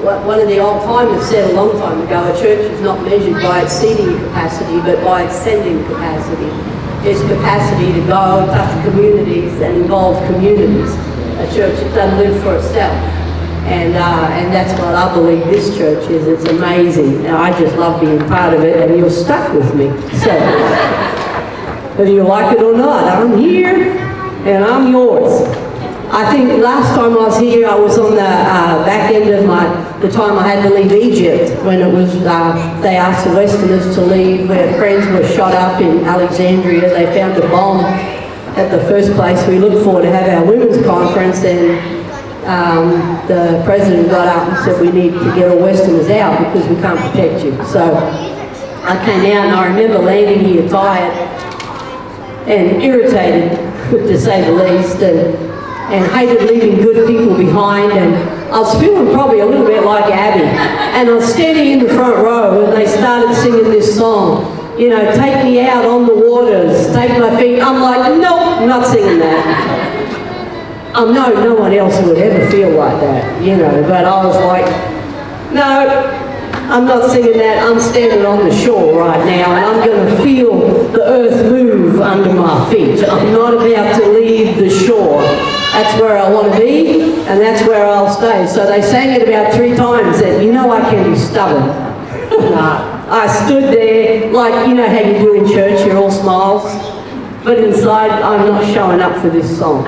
one of the old timers said a long time ago, a church is not measured by its seating capacity, but by its sending capacity. Its capacity to go, touch communities, and involve communities. A church that doesn't live for itself. And that's what I believe this church is. It's amazing. Now, I just love being part of it, and you're stuck with me. So, whether you like it or not, I'm here, and I'm yours. I think last time I was here, I was on the back end of the time I had to leave Egypt, when it was, they asked the Westerners to leave, where friends were shot up in Alexandria. They found a bomb at the first place we looked for to have our women's conference, and the president got up and said, we need to get all Westerners out because we can't protect you. So I came out, and I remember landing here tired and irritated, to say the least, and hated leaving good people behind, and I was feeling probably a little bit like Abby. And I was standing in the front row, and they started singing this song, you know, take me out on the waters, take my feet. I'm like, nope, not singing that. No one else would ever feel like that, you know, but I was like, no, I'm not singing that. I'm standing on the shore right now, and I'm going to feel the earth move under my feet. I'm not about to leave the shore. That's where I want to be, and that's where I'll stay. So they sang it about 3 times, and you know I can be stubborn. I stood there, like, you know how you do in church, you're all smiles, but inside I'm not showing up for this song.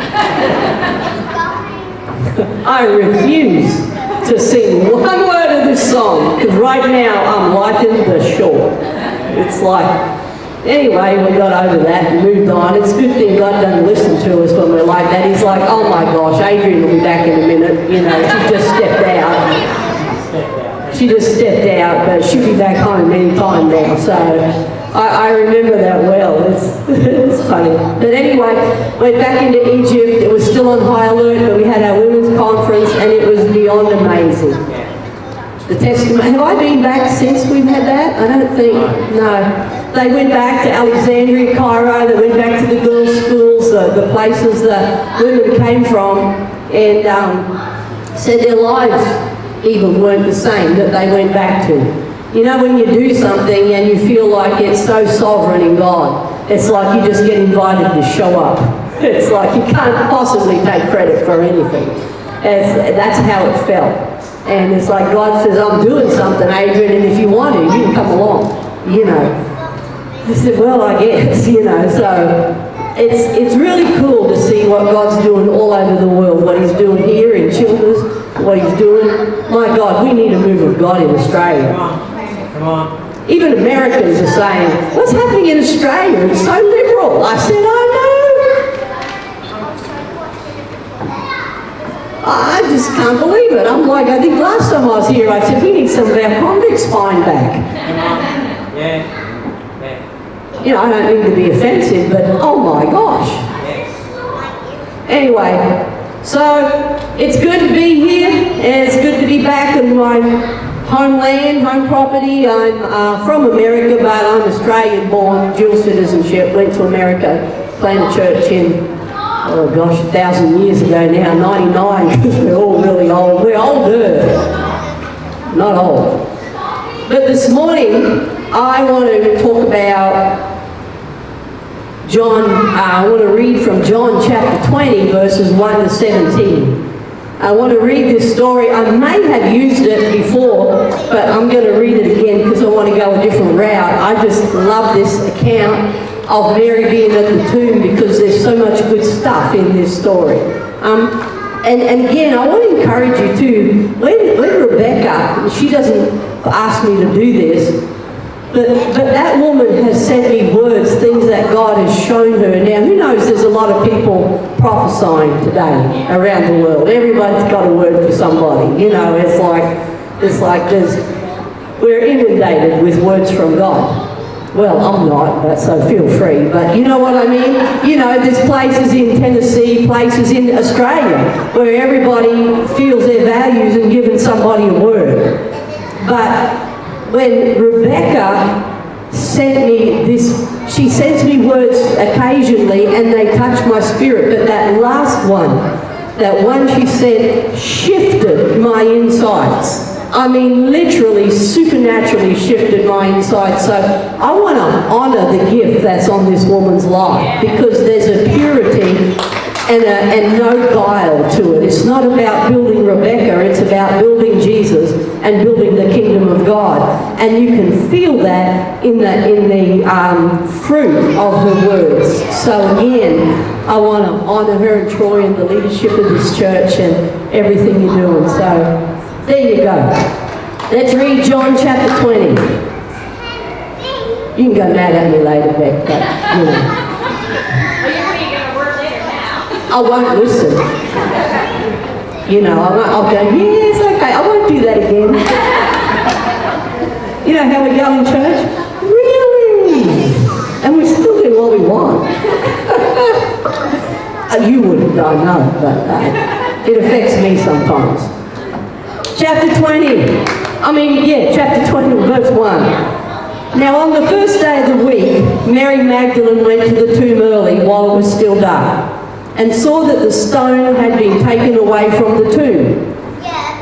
I refuse to sing one word of this song, because right now I'm liking the shore. It's like, anyway, we got over that and moved on. It's a good thing God doesn't listen to us when we're like that. He's like, oh my gosh, Adrienne will be back in a minute. You know, she just stepped out. She just stepped out, but she'll be back home any time now. So I remember that well. It's funny. But anyway, went back into Egypt. It was still on high alert, but we had our women's conference, and it was beyond amazing. The testimony. Have I been back since we've had that? I don't think. No. They went back to Alexandria, Cairo. They went back to the girls' schools, the places that women came from, and said their lives even weren't the same that they went back to. You know, when you do something and you feel like it's so sovereign in God, it's like you just get invited to show up. It's like you can't possibly take credit for anything. That's how it felt. And it's like God says, I'm doing something, Adrienne, and if you want to, you can come along, you know. I said, well, I guess, you know. So it's really cool to see what God's doing all over the world, what he's doing here in Childers, what he's doing. My God, we need a move of God in Australia. Come on. Even Americans are saying, what's happening in Australia? It's so liberal. I said, I know. I just can't believe it. I'm like, I think last time I was here, I said, we need some of our convict spine back. Yeah. You know, I don't mean to be offensive, but oh my gosh. Anyway, so it's good to be here, and it's good to be back in my homeland, home property. I'm from America, but I'm Australian born, dual citizenship, went to America, planted a church in, oh gosh, 1,000 years ago now, 99, because we're all really old. We're older, not old. But this morning, I want to talk about John. I want to read from John chapter 20, verses 1 to 17. I want to read this story. I may have used it before, but I'm going to read it again because I want to go a different route. I just love this account of Mary being at the tomb because there's so much good stuff in this story. And again, I want to encourage you too, when Rebecca, she doesn't ask me to do this, but that woman has sent me words, things that God has shown her. Now, who knows, there's a lot of people prophesying today around the world. Everybody's got a word for somebody. You know, it's like we're inundated with words from God. Well, I'm not, but so feel free. But you know what I mean? You know, there's places in Tennessee, places in Australia, where everybody feels their values and giving somebody a word. But when Rebecca sent me this, she sends me words occasionally and they touch my spirit, but that last one, that one she said shifted my insights. I mean, literally, supernaturally shifted my inside. So I want to honour the gift that's on this woman's life, because there's a purity and no guile to it. It's not about building Rebecca, it's about building Jesus and building the kingdom of God. And you can feel that in the fruit of her words. So again, I want to honour her and Troy and the leadership of this church and everything you're doing. So there you go. Let's read John chapter 20. You can go mad at me later, Beck, but you know. I won't listen. You know, I'll go, yes, okay, I won't do that again. You know how we go in church? Really? And we still do what we want. You wouldn't, I know, but it affects me sometimes. Chapter 20. Chapter 20, verse 1. Now on the first day of the week, Mary Magdalene went to the tomb early while it was still dark, and saw that the stone had been taken away from the tomb.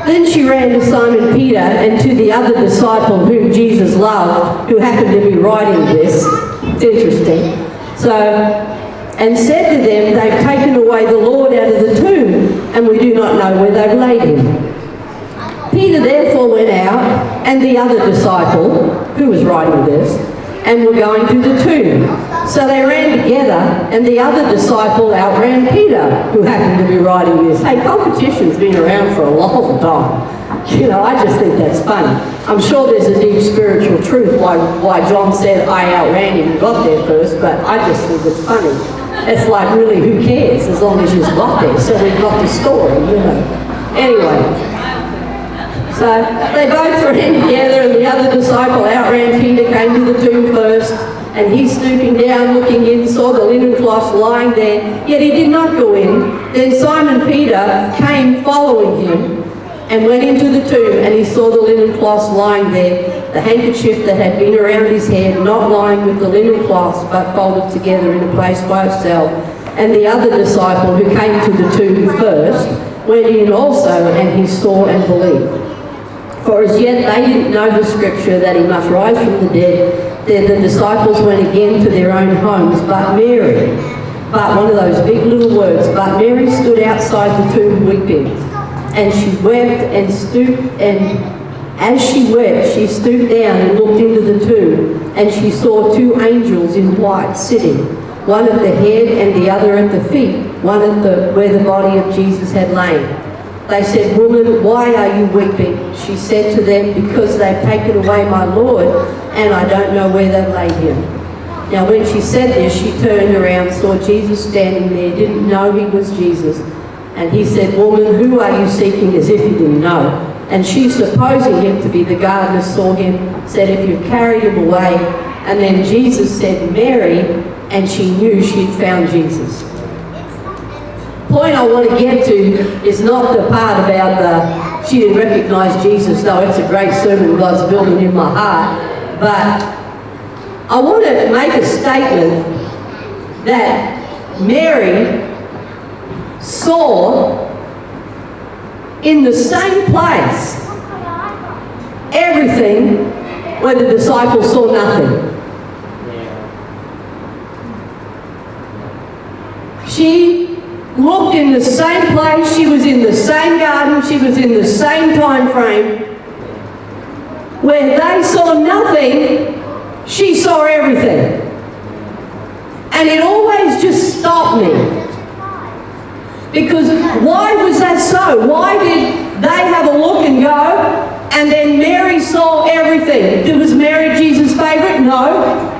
Then she ran to Simon Peter and to the other disciple whom Jesus loved, who happened to be writing this. It's interesting. And said to them, they've taken away the Lord out of the tomb, and we do not know where they've laid him. Peter therefore went out, and the other disciple, who was writing this, and were going to the tomb. So they ran together, and the other disciple outran Peter, who happened to be writing this. Hey, competition's been around for a long time. You know, I just think that's funny. I'm sure there's a deep spiritual truth why John said I outran him and got there first, but I just think it's funny. It's like, really, who cares as long as you've got there? So we've got the story, you know. Anyway. So they both ran together, and the other disciple outran Peter, came to the tomb first, and he, stooping down, looking in, saw the linen cloths lying there, yet he did not go in. Then Simon Peter came following him, and went into the tomb, and he saw the linen cloths lying there, the handkerchief that had been around his head, not lying with the linen cloths, but folded together in a place by itself. And the other disciple, who came to the tomb first, went in also, and he saw and believed. For as yet they didn't know the scripture that he must rise from the dead. Then the disciples went again to their own homes, but one of those big little words, but Mary stood outside the tomb weeping. And she wept and stooped, and as she wept, she stooped down and looked into the tomb, and she saw two angels in white sitting, one at the head and the other at the feet, one at where the body of Jesus had lain. They said, "Woman, why are you weeping?" She said to them, "Because they've taken away my Lord, and I don't know where they've laid him." Now when she said this, she turned around, saw Jesus standing there, didn't know he was Jesus. And he said, "Woman, who are you seeking?" As if he didn't know. And she, supposing him to be the gardener, saw him, said, "If you've carried him away." And then Jesus said, "Mary," and she knew she'd found Jesus. The point I want to get to is not the part about she didn't recognize Jesus, though it's a great sermon God's building in my heart. But I want to make a statement that Mary saw in the same place everything where the disciples saw nothing. She looked in the same place, she was in the same garden, she was in the same time frame. Where they saw nothing, she saw everything. And it always just stopped me. Because why was that so? Why did they have a look and go, and then Mary saw everything? Was Mary Jesus' favourite? No.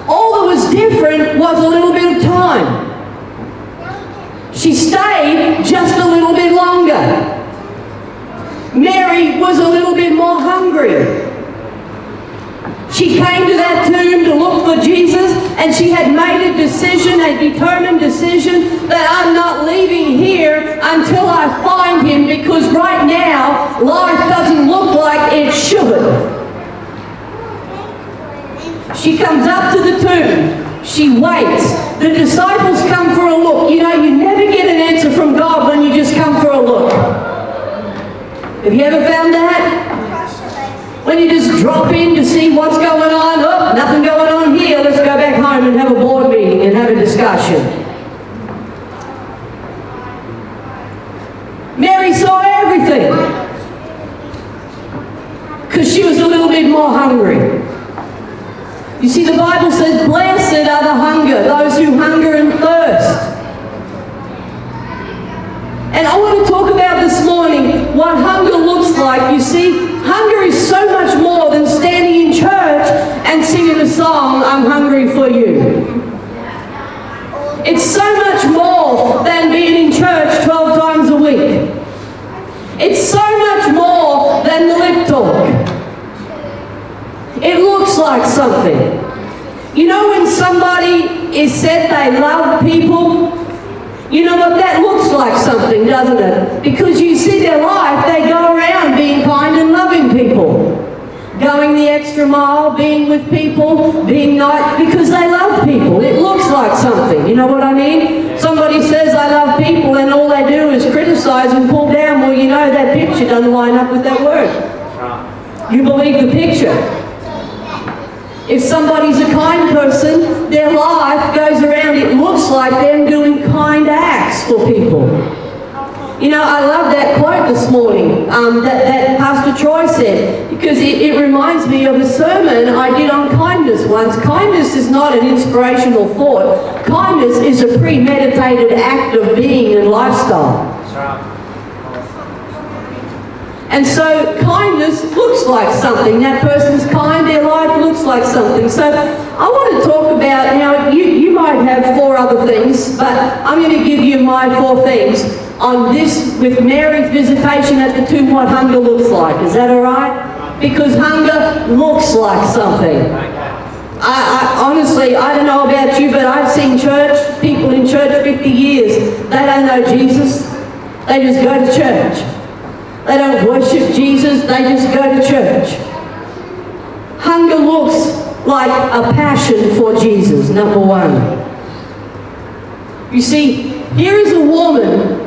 All that was different was a little bit of time. She stayed just a little bit longer. Mary was a little bit more hungry. She came to that tomb to look for Jesus, and she had made a decision, a determined decision, that I'm not leaving here until I find him, because right now life doesn't look like it should. She comes up to the tomb. She waits. The disciples come for a look. You know, you never get an answer from God when you just come for a look. Have you ever found that? When you just drop in to see what's going on, oh, nothing going on here, let's go back home and have a board meeting and have a discussion. Mary saw everything because she was a little bit more hungry. You see, the Bible says, blessed are the hunger, those who hunger and thirst. And I want to talk about this morning what hunger looks like. You see, hunger is so much more than standing in church and singing a song, I'm hungry for you. It's so much more than being in church 12 times a week. It's so much more than the lip talk. It looks like something. You know when somebody is said they love people? You know what, that looks like something, doesn't it? Because you see their life, they go around being kind and loving people. Going the extra mile, being with people, being nice, because they love people. It looks like something, you know what I mean? Somebody says I love people and all they do is criticize and pull down. Well, you know that picture doesn't line up with that word. You believe the picture. If somebody's a kind person, their life goes around, it looks like them doing kind acts for people. You know, I love that quote this morning that Pastor Troy said, because it reminds me of a sermon I did on kindness once. Kindness is not an inspirational thought. Kindness is a premeditated act of being and lifestyle. And so kindness looks like something. That person's kind, their life looks like something. So I want to talk about, now you might have 4 other things, but I'm going to give you my 4 things on this with Mary's visitation at the tomb, what hunger looks like. Is that all right? Because hunger looks like something. I honestly, I don't know about you, but I've seen people in church 50 years. They don't know Jesus. They just go to church. They don't worship Jesus, they just go to church. Hunger looks like a passion for Jesus, number 1. You see, here is a woman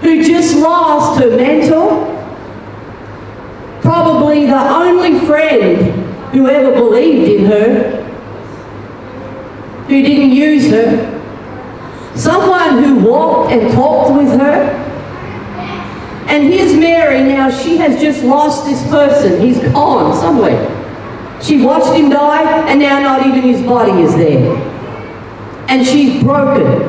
who just lost her mentor, probably the only friend who ever believed in her, who didn't use her, someone who walked and talked with her. And here's Mary now, she has just lost this person. He's gone somewhere. She watched him die, and now not even his body is there. And she's broken.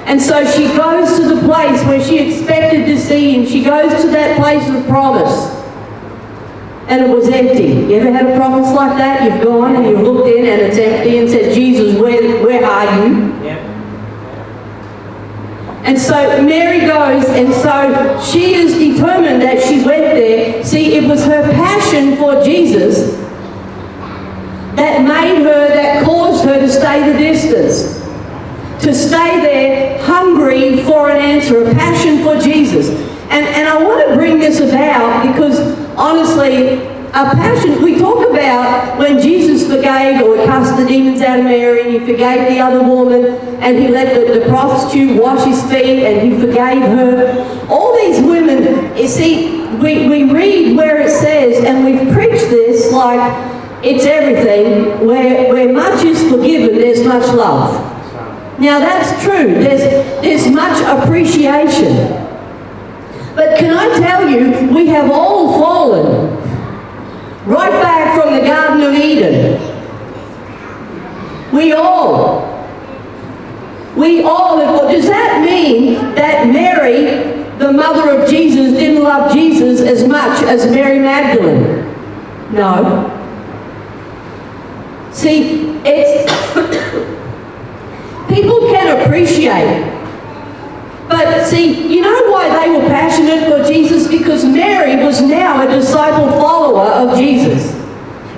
And so she goes to the place where she expected to see him. She goes to that place of promise. And it was empty. You ever had a promise like that? You've gone and you've looked in and it's empty and said, Jesus, where are you? Yeah. And so Mary goes, and so she is determined that she went there. See, it was her passion for Jesus that caused her to stay the distance. To stay there hungry for an answer, a passion for Jesus. And I want to bring this about because honestly, a passion, we talk about when Jesus forgave or cast the demons out of Mary, and he forgave the other woman, and he let the prostitute wash his feet, and he forgave her. All these women, you see, we read where it says, and we've preached this like it's everything, where much is forgiven, there's much love. Now that's true, there's much appreciation. But can I tell you, we have all fallen. Right back from the Garden of Eden. We all have. Does that mean that Mary, the mother of Jesus, didn't love Jesus as much as Mary Magdalene? No. See, people can appreciate. But see, you know why they were passionate for Jesus? Because Mary was now a disciple follower of Jesus.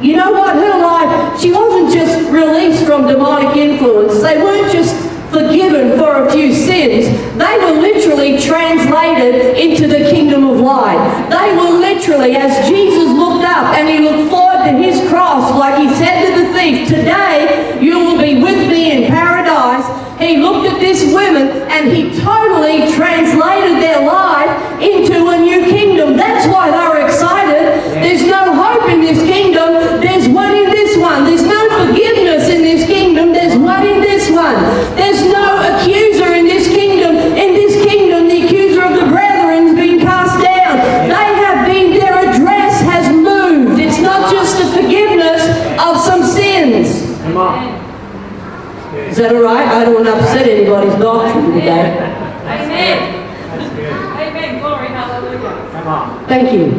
You know what? Her life, she wasn't just released from demonic influence. They weren't just forgiven for a few sins. They were literally translated into the kingdom of light. They were literally, as Jesus looked up and he looked forward to his cross, like he said to the thief, today you will be with me in paradise. He looked at this woman and he totally translated their life into a new Is that all right? I don't want to upset anybody's doctrine today. Amen. Amen. Glory. Hallelujah. Come on. Thank you.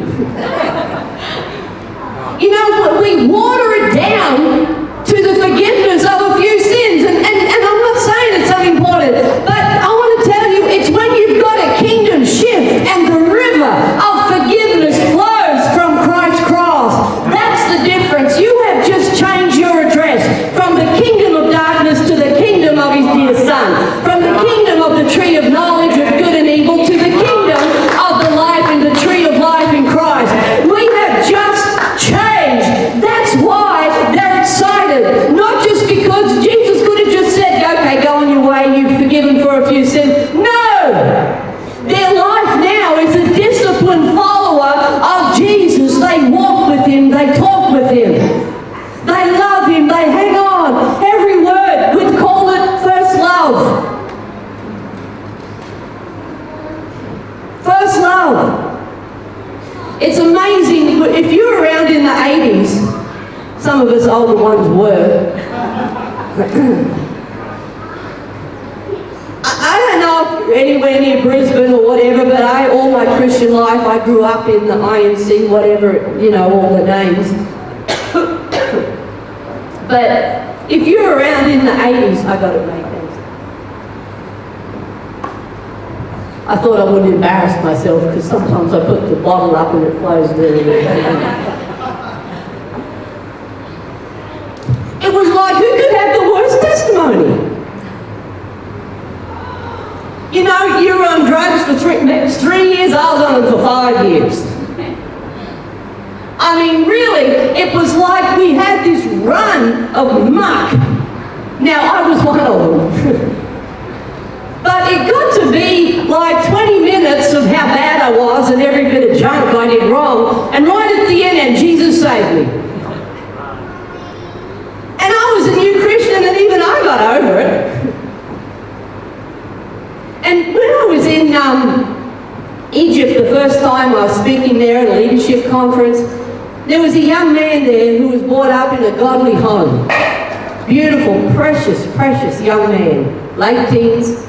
You know, we water it down to the forgiveness of a few sins. And I'm not saying it's unimportant, but I want to tell you, it's when you've got a kingdom shift and the river of forgiveness flows from Christ's cross. That's the difference. You have just changed your address from the kingdom of darkness to the kingdom of His dear Son. From the kingdom of the tree of knowledge of good and evil to the kingdom of the life and the tree of life in Christ. We have just changed. That's why they're excited. Not just because Jesus could have just said, okay, go on your way, you've forgiven for a few sins. No! Their life now is a disciplined follower of Jesus. They walk with Him, they talk with Him. They love Him, they hang on. Every word, we'd call it first love. First love. It's amazing, if you were around in the 80s, some of us older ones were. I don't know if you're anywhere near Brisbane or whatever, but all my Christian life, I grew up in the INC, whatever, you know, all the names. But if you're around in the 80s, I got to make things. I thought I wouldn't embarrass myself because sometimes I put the bottle up and it flows really, really It was like, who could have the worst testimony? You know, you were on drugs for 3 years, I was on them for 5 years. I mean, really, it was like we had this run of muck. Now, I was one of them. But it got to be like 20 minutes of how bad I was and every bit of junk I did wrong. And right at the end, Jesus saved me. And I was a new Christian and even I got over it. And when I was in Egypt the first time I was speaking there at a leadership conference, there was a young man there who was brought up in a godly home. Beautiful, precious, precious young man, late teens.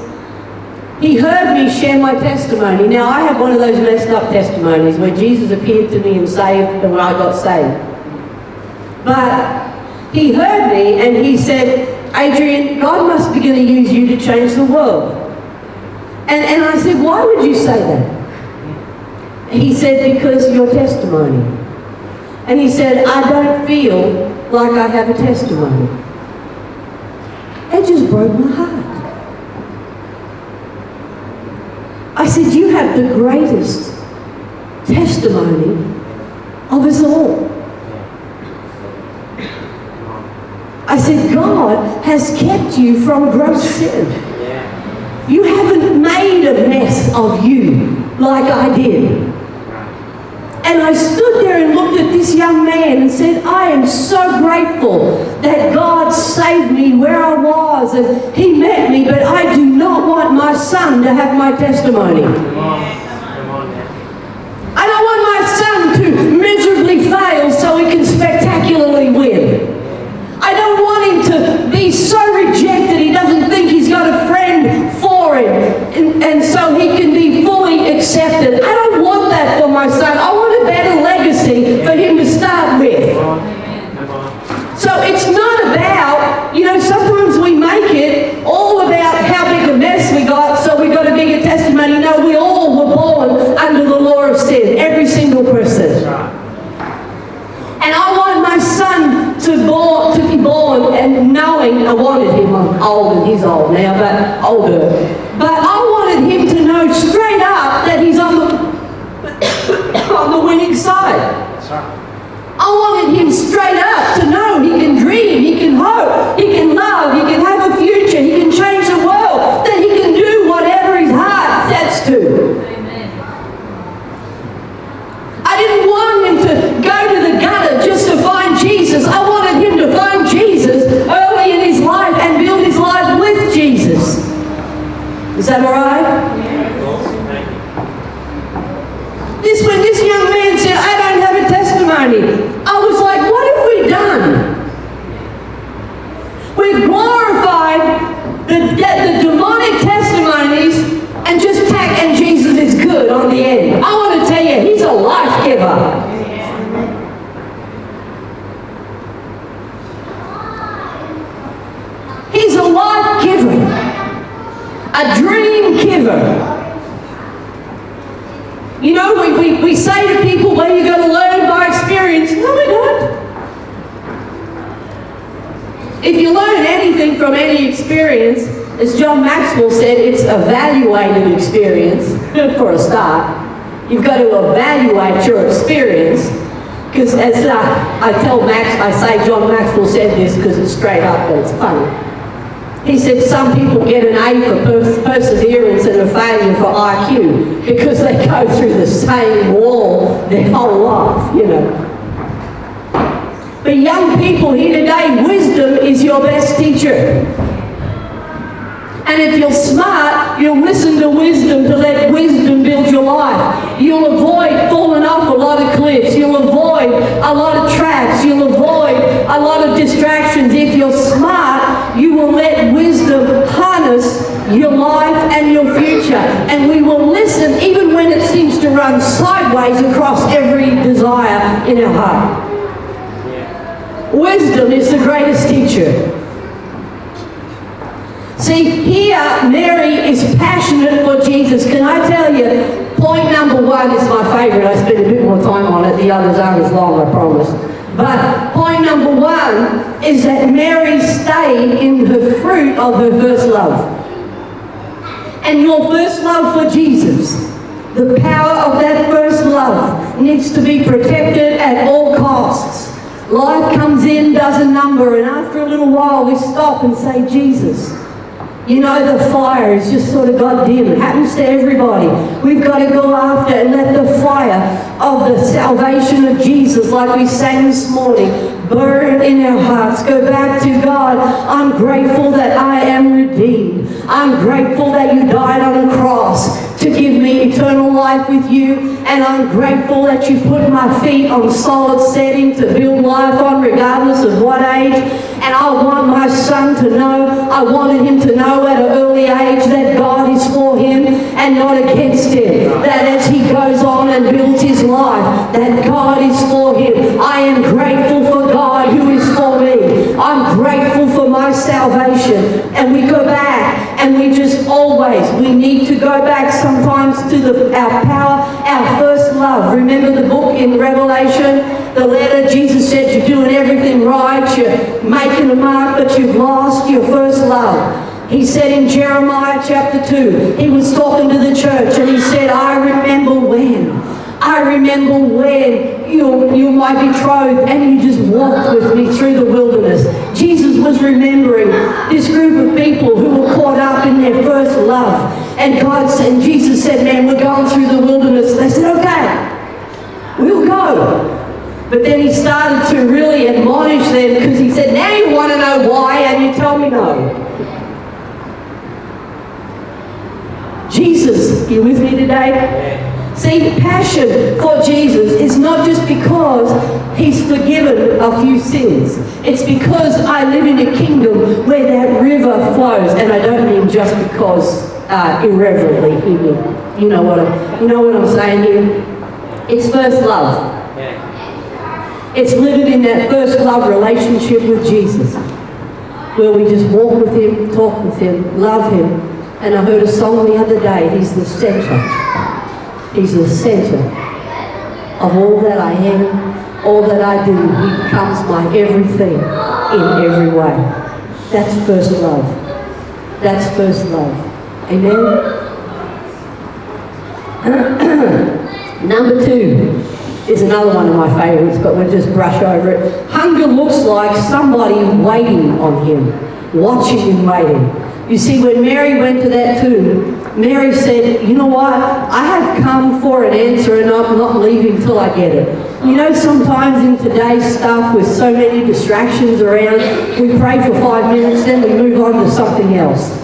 He heard me share my testimony. Now, I have one of those messed up testimonies where Jesus appeared to me and saved, and I got saved. But he heard me and he said, Adrienne, God must be going to use you to change the world. And I said, why would you say that? He said, because of your testimony. And he said, I don't feel like I have a testimony. It just broke my heart. I said, you have the greatest testimony of us all. I said, God has kept you from gross sin. You haven't made a mess of you like I did. And I stood there and looked at this young man and said, I am so grateful that God saved me where I was and He met me, but I do not want my son to have my testimony. I don't want my son to miserably fail so he can spectacularly win. I don't want him to be so rejected he doesn't think he's got a friend for him and so he can be fully accepted. I don't want that for my son. I want a better legacy for him to start with. So it's not about, you know, sometimes we make it all about how big a mess we got so we got a bigger testimony. No, we all were born under the law of sin, every single person. And I want my son to be born and knowing, I wanted him, I'm old and he's old now, but older. But I wanted him to know straight up that he's on the winning side. I wanted him straight up to know he can dream, he can hope, he can love, he can have a future, he can change the world, that he can do whatever his heart sets to. I didn't want him to go to the gutter just to find Jesus. I wanted him to find Jesus early in his life and build his life with Jesus. Is that all right? When this young man said, I don't have a testimony, I was like, what have we done? glorified the demonic testimonies and just tack and Jesus is good on the end. I want to tell you, he's a life giver. He's a life giver, a dream giver. You know, we say to people, well, you're going to learn by experience. No, we don't. If you learn anything from any experience, as John Maxwell said, it's evaluated experience, for a start. You've got to evaluate your experience. Because as I tell Max, I say John Maxwell said this because it's straight up, but it's funny. He said some people get an A for perseverance and a failure for IQ because they go through the same wall their whole life, you know. But young people here today, wisdom is your best teacher. And if you're smart, you'll listen to wisdom to let wisdom build your life. You'll avoid falling off a lot of cliffs. You'll avoid a lot of traps. You'll avoid a lot of distractions. If you're smart, you will let wisdom harness your life and your future. And we will listen even when it seems to run sideways across every desire in our heart. Wisdom is the greatest teacher. See, here Mary is passionate for Jesus. Can I tell you, point number one is my favorite. I spent a bit more time on it. The others aren't as long, I promise. But point number one is that Mary stayed in the fruit of her first love. And your first love for Jesus, the power of that first love needs to be protected at all costs. Life comes in, does a number, and after a little while we stop and say, Jesus. You know, the fire is just sort of got dim. It happens to everybody. We've got to go after and let the fire of the salvation of Jesus, like we sang this morning, burn in our hearts. Go back to God. I'm grateful that I am redeemed. I'm grateful that you died on a cross to give me eternal life with you. And I'm grateful that you put my feet on solid setting to build life on regardless of what age. And I want my son to know, I wanted him to know at an early age that God is for him and not against him. That as he goes on and builds his life, that God is for him. I am grateful for God who is for me. I'm grateful for my salvation. And we go back and we just always, we need to go back sometimes to our power, our first love. Remember the book in Revelation, the letter, Jesus said you're doing everything right, you're making a mark, but you've lost your first love. He said in Jeremiah chapter 2, he was talking to the church and he said, I remember when you're my betrothed and you just walked with me through the wilderness. Jesus was remembering this group of people who were caught up in their first love. And Jesus said, man, we're going through the wilderness. They said, okay, we'll go. But then he started to really admonish them because he said, now you want to know why and you tell me no. Jesus, you with me today? See, passion for Jesus is not just because he's forgiven a few sins. It's because I live in a kingdom where that river flows. And I don't mean just because irreverently. You know what I'm saying here? It's first love. It's living in that first love relationship with Jesus, where we just walk with him, talk with him, love him. And I heard a song the other day, he's the center. He's the center of all that I am, all that I do. He becomes my everything in every way. That's first love. That's first love. Amen? Number 2 is another one of my favorites, but we'll just brush over it. Hunger looks like somebody waiting on him, watching him waiting. You see, when Mary went to that tomb, Mary said, you know what? I have come for an answer and I'm not leaving till I get it. You know, sometimes in today's stuff with so many distractions around, we pray for 5 minutes, then we move on to something else.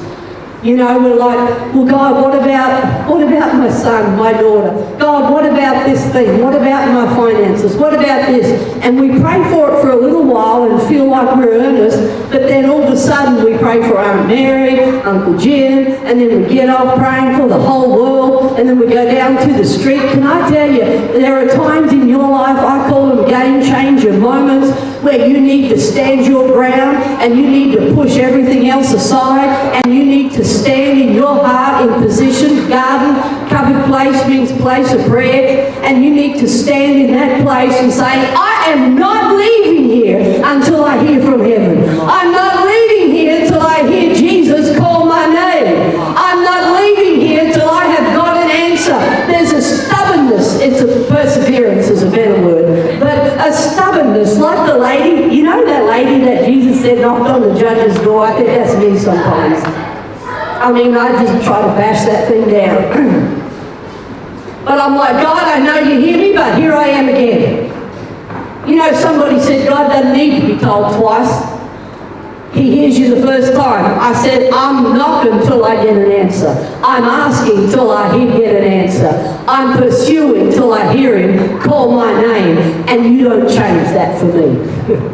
You know, we're like, well, God, what about my son, my daughter? God, what about this thing? What about my finances? What about this? And we pray for it for a little while and feel like we're earnest, but then all of a sudden we pray for Aunt Mary, Uncle Jim, and then we get off praying for the whole world, and then we go down to the street. Can I tell you, there are times in your life, I call them game changer moments, where you need to stand your ground and you need to push everything else aside and you need to stand in your heart in position. Garden, covered place means place of prayer, and you need to stand in that place and say, I am not leaving here until I hear from heaven. I'm not leaving here until I hear Jesus call my name. I'm not leaving here until I have got an answer. There's a stubbornness, it's a perseverance is a better word, but a stubbornness, like the lady, you know that lady that Jesus said knocked on the judge's door? I think that's me sometimes. I mean, I just try to bash that thing down. But I'm like, God, I know you hear me, but here I am again. You know, somebody said God doesn't need to be told twice. He hears you the first time. I said, I'm knocking till I get an answer. I'm asking till I get an answer. I'm pursuing till I hear him call my name. And you don't change that for me.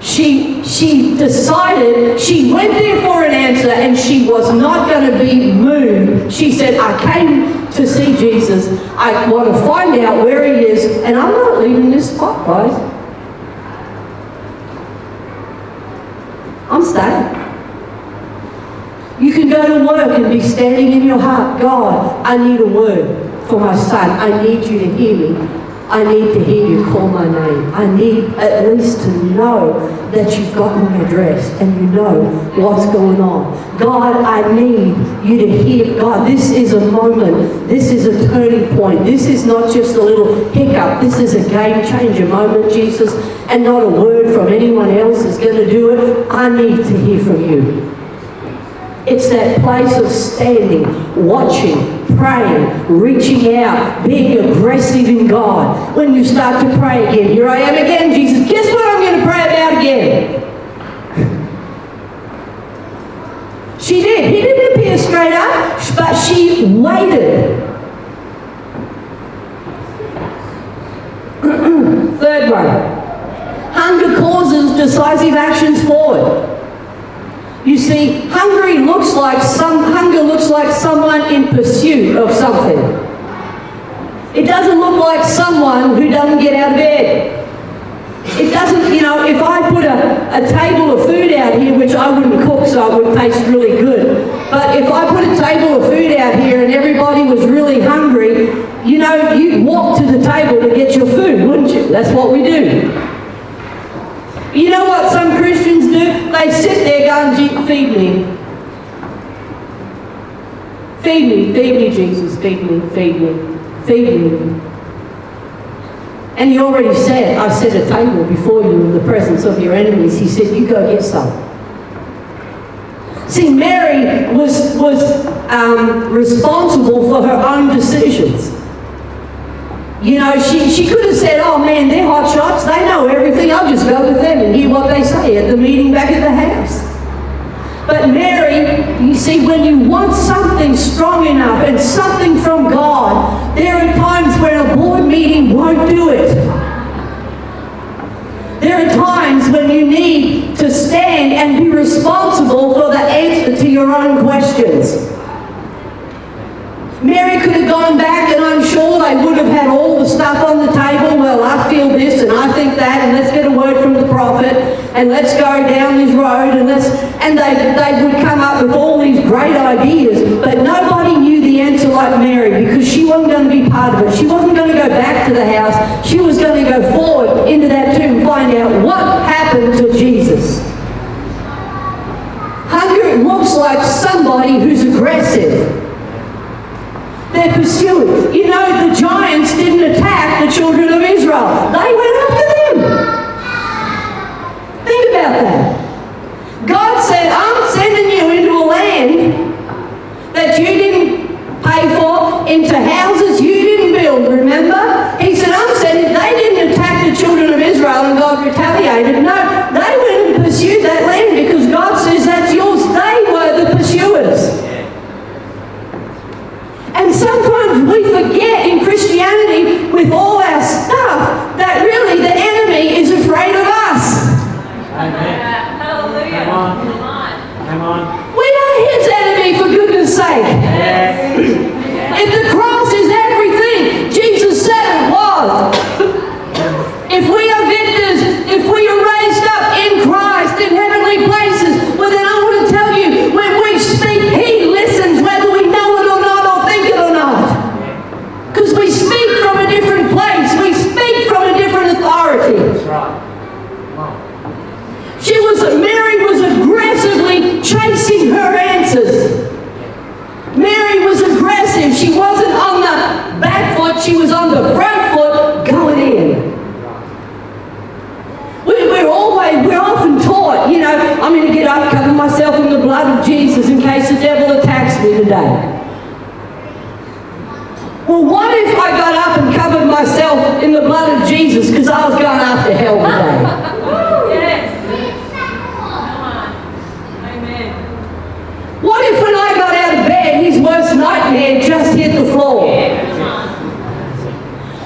She decided, she went there for an answer and she was not going to be moved. She said, I came to see Jesus. I want to find out where he is, and I'm not leaving this spot, guys. I'm staying. You can go to work and be standing in your heart, God, I need a word for my son. I need you to hear me. I need to hear you call my name. I need at least to know that you've got my address and you know what's going on. God, I need you to hear. God, this is a moment. This is a turning point. This is not just a little hiccup. This is a game changer moment, Jesus, and not a word from anyone else is going to do it. I need to hear from you. It's that place of standing, watching, praying, reaching out, being aggressive in God. When you start to pray again, here I am again, Jesus. Guess what I'm going to pray about again? She did. He didn't appear straight up, but she waited. Third one. Hunger causes decisive actions forward. You see, hunger looks like someone in pursuit of something. It doesn't look like someone who doesn't get out of bed. It doesn't, you know, if I put a table of food out here, which I wouldn't cook so it would taste really good, but if I put a table of food out here and everybody was really hungry, you know, you'd walk to the table to get your food, wouldn't you? That's what we do. You know what some Christians do? They sit there going, feed me. Feed me, Jesus, feed me, feed me, feed me. And he already said, I set a table before you in the presence of your enemies. He said, you go get some. See, Mary was responsible for her own decisions. You know, she could have said, oh man, they're hot shots, they know everything, I'll just go with them and hear what they say at the meeting back at the house. But Mary, you see, when you want something strong enough and something from God, there are times where a board meeting won't do it. There are times when you need to stand and be responsible for the answer to your own questions. Mary could have gone back and I'm sure they would have had all the stuff on the table. Well, I feel this and I think that, and let's get a word from the prophet and let's go down this road and they would come up with all these great ideas, but nobody knew the answer like Mary because she wasn't going to be part of it. She wasn't going to go back to the house. She was going to go forward into that tomb and find out what happened to Jesus. Hunger looks like somebody who's aggressive. They're pursuing. You know, the giants didn't attack the children of Israel. They went after them. Think about that. God said, I'm sending you into a land that you didn't pay for, into houses you didn't build, remember? He said, I'm sending, they didn't attack the children of Israel and God retaliated. No, they went and pursued that land Mary was aggressively chasing her answers. Mary was aggressive. She wasn't on the back foot, she was on the front foot going in. We're often taught, I'm going to get up, cover myself in the blood of Jesus in case the devil attacks me today. Well, what if I got up and covered myself in the blood of Jesus because I was going after hell today? Yes. Amen. What if when I got out of bed, his worst nightmare just hit the floor?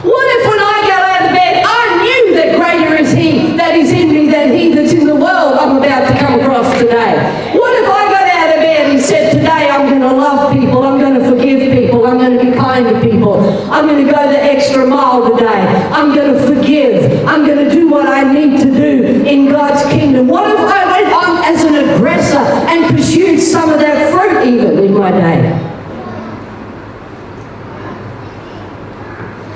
What if when I got out of bed, I knew that greater is he that is in me than he that's in the world I'm about to come across today? What if I got out of bed and said, today I'm going to love people, I'm going to forgive people, I'm going to be kind to people, I'm going to go the extra mile today, I'm going to forgive, I'm going to do what I need to do in God's kingdom? What if I went on as an aggressor and pursued some of that fruit even in my day?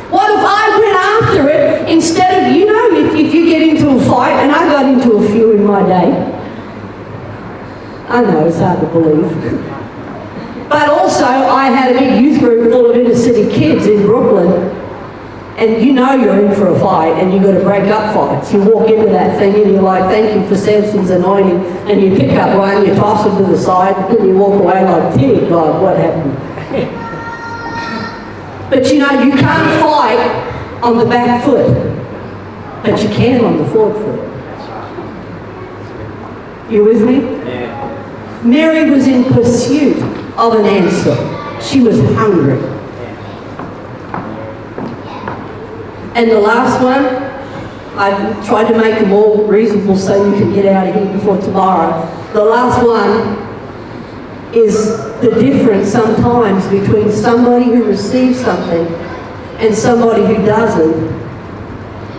What if I went after it instead of, if you get into a fight, and I got into a few in my day. I know, it's hard to believe. But also, I had a big youth group full of inner city kids in Brooklyn. And you're in for a fight, and you've got to break up fights. You walk into that thing and you're like, thank you for Samson's anointing, and you pick up one, you toss him to the side, and you walk away like, dear God, what happened? But you can't fight on the back foot, but you can on the forward foot. You with me? Yeah. Mary was in pursuit of an answer. She was hungry. And the last one, I tried to make them all reasonable so you can get out of here before tomorrow. The last one is the difference sometimes between somebody who receives something and somebody who doesn't,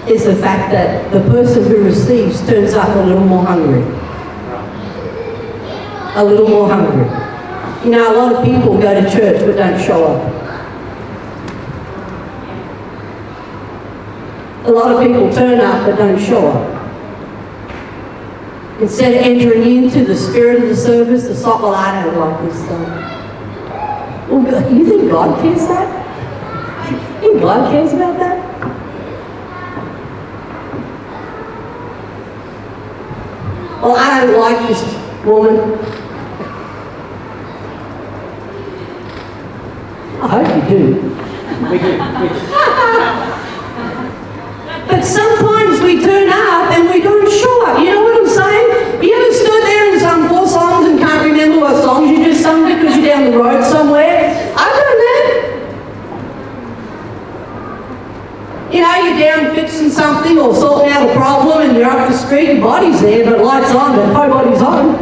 is the fact that the person who receives turns up a little more hungry. A little more hungry. A lot of people go to church but don't show up. A lot of people turn up but don't show up. Instead of entering into the spirit of the service, the song, well, I don't like this song. Well, you think God cares that? You think God cares about that? Well, I don't like this woman. I hope you do. We do. But sometimes we turn up and we don't show up. You know what I'm saying? You ever stood there and sung 4 songs and can't remember what songs you just sung because you're down the road somewhere? I've done that. You're down fixing something or sorting out a problem and you're up the street, your body's there, but lights on, but nobody's on.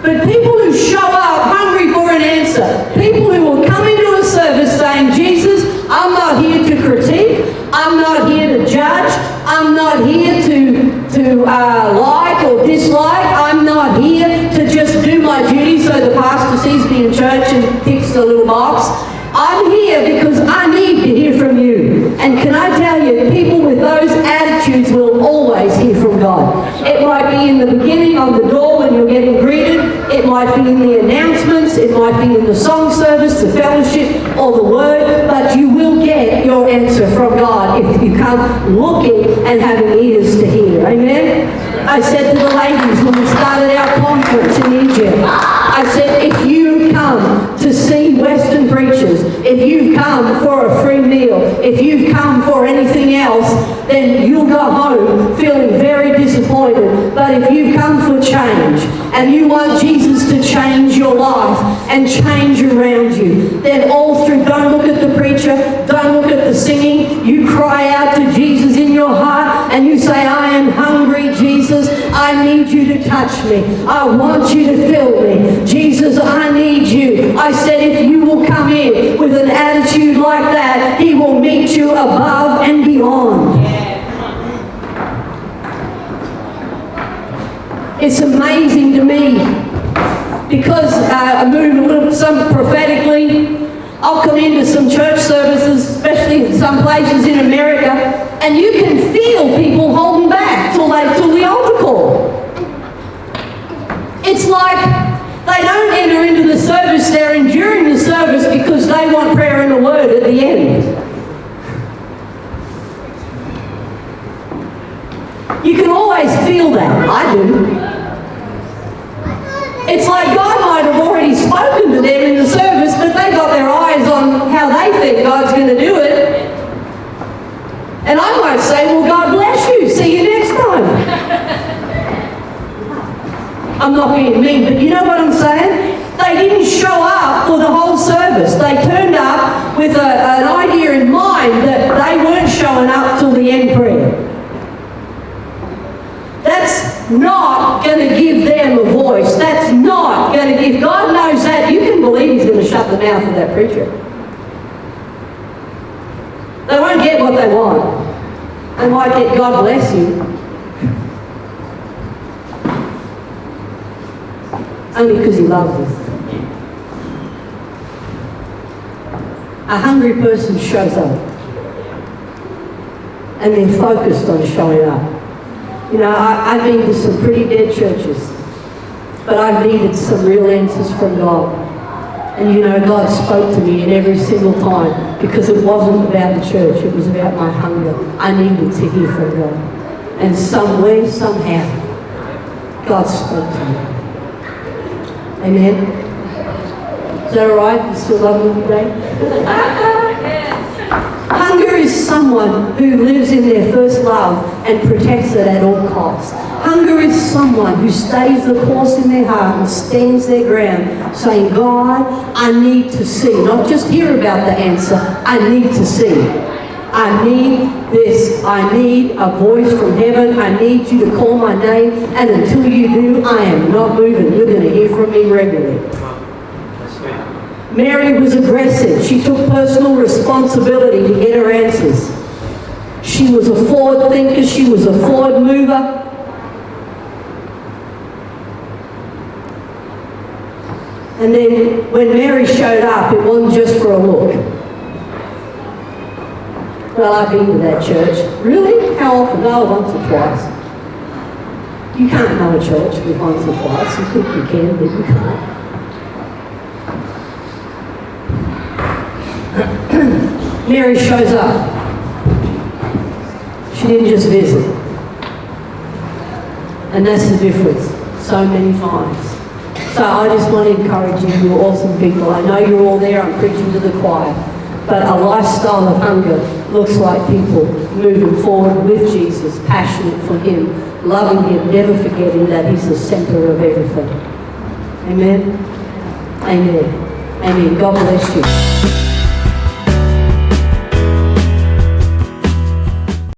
But people who show up hungry for an answer, people who will come into a service saying, Jesus, I'm not here to critique, I'm not here to judge, I'm not here to like or dislike, I'm not here to just do my duty so the pastor sees me in church and ticks the little box. I'm here because I need to hear from you. And can I tell you, people with those attitudes will always hear from God. It might be in the beginning on the door when you're getting greeted, it might be in the announcements, it might be in the song service, the fellowship, or the word, but you will get your answer from God if you come looking and having ears to hear. Amen? I said to the ladies when we started our conference in Egypt, I said, if you come to see Western preachers, if you've come for a free meal, if you've come for anything else, then you'll go home feeling very disappointed. But if you've come for change, and you want Jesus to change your life and change around you, then all through, don't look at the preacher, don't look at the singing, you cry out to Jesus in your heart and you say, I am hungry, Jesus, I need you to touch me. I want you to fill me. Jesus, I need you. I said if you will come in with an attitude like that, he will meet you above and beyond. It's amazing to me because I move a little some prophetically. I'll come into some church services, especially in some places in America, and you can feel service because they want prayer and a word at the end. You can always feel that. I do. It's like God might have already spoken to them in the service, but they got their eyes on how they think God's going to do it. And I might say, well, God bless you. See you next time. I'm not being mean, but you know what I'm saying? They didn't show up for the whole service. They turned up with an idea in mind that they weren't showing up till the end prayer. That's not going to give them a voice. That's not going to give... God knows that. You can believe He's going to shut the mouth of that preacher. They won't get what they want. They might get God bless you. Only because He loves us. A hungry person shows up. And they're focused on showing up. You know, I've been to some pretty dead churches, but I've needed some real answers from God. And you know, God spoke to me in every single time because it wasn't about the church, it was about my hunger. I needed to hear from God. And somewhere, somehow, God spoke to me. Amen? Is that all right? You still love me today? Hunger is someone who lives in their first love and protects it at all costs. Hunger is someone who stays the course in their heart and stands their ground, saying, God, I need to see. Not just hear about the answer, I need to see. I need this. I need a voice from heaven. I need you to call my name. And until you do, I am not moving. You're going to hear from me regularly. Mary was aggressive. She took personal responsibility to get her answers. She was a forward thinker. She was a forward mover. And then when Mary showed up, it wasn't just for a look. Well, I've been to that church. Really? How often? No, once or twice. You can't know a church with once or twice. You think you can, but you can't. Mary shows up. She didn't just visit. And that's the difference so many times. So I just want to encourage you, you're awesome people. I know you're all there, I'm preaching to the choir. But a lifestyle of hunger looks like people moving forward with Jesus, passionate for Him, loving Him, never forgetting that He's the center of everything. Amen? Amen. Amen. God bless you.